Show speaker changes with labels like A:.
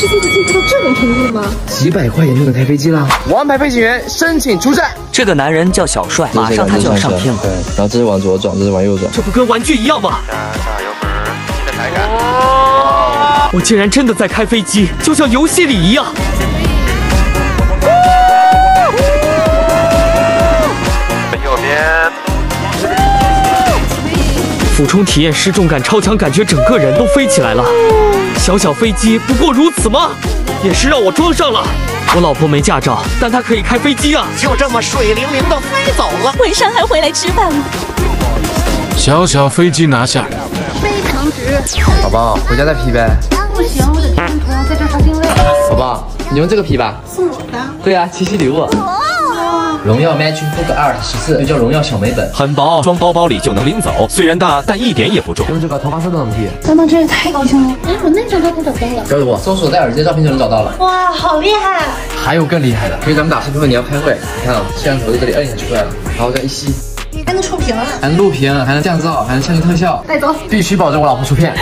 A: 世界的进步到这种程度了吗？
B: 几百块钱就能开飞机了？王牌飞行员申请出战。
C: 这个男人叫小帅，马上他就要上天了。
D: 对，然后这是往左转，这是往右转。
C: 这不跟玩具一样吗？
E: 加油门，记得抬杆。
C: 我竟然真的在开飞机，就像游戏里一样。
E: 右边。
C: 俯冲体验失重感超强，感觉整个人都飞起来了。小小飞机不过如此吗？也是让我装上了。我老婆没驾照，但她可以开飞机啊！
F: 就这么水灵灵的飞走了。
A: 文山还回来吃饭了。
G: 小小飞机拿下。
A: 非常值。
B: 宝宝，回家再 P 呗。
A: 不行，我得提前涂鸦，在这刷定位。
B: 宝宝，你用这个 P 吧。
A: 送我的。
B: 对啊，七夕礼物。荣耀 MagicBook Art 14，又叫荣耀小美本，
H: 很薄，装包包里就能拎走。虽然大，但一点也不重。
B: 用这个头发色都能 P。
A: 妈妈，这也太高清了！哎，我那张照片找到了。
B: 交给我，搜索戴耳机的照片就能找到了。
A: 哇，好厉害！
B: 还有更厉害的，因为咱们打视频后你要开会，你看啊，摄像头在这里摁一下就出来了，然后再一吸，
A: 还能触屏啊，
B: 还能录屏，还能降噪，还能相机特效。
A: 带走，
B: 必须保证我老婆出片。